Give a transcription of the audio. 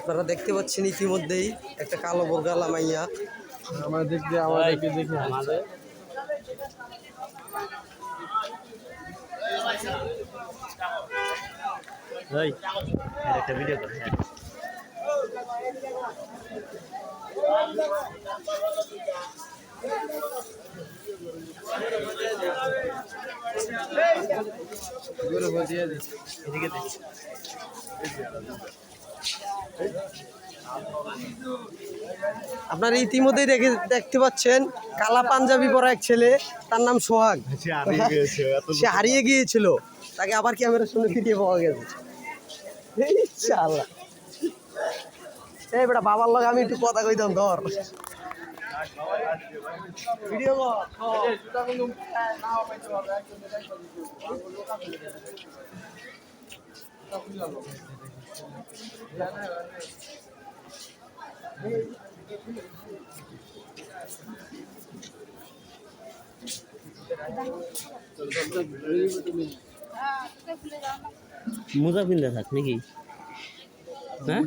আপনারা দেখতে পাচ্ছেন ইতিমধ্যেই একটা কালো বোরকা লামাইয়া আমাদেরকে দেখে হাসছে। একটা ভিডিও করে এদিকে দেখ। আপনারা ইতিমধ্যেই দেখতে পাচ্ছেন কালা পাঞ্জাবি পরা এক ছেলে, তার নাম সোহাগ। সে হারিয়ে গিয়েছিল, তাকে আবার ক্যামেরার সামনে ফিরিয়ে পাওয়া গেছে। ইনশাআল্লাহ। এই বেটা বাবার লগে আমি একটু কথা কইতাম, ধর ভিডিও মোজা পিন্দা থাক নাকি? হ্যাঁ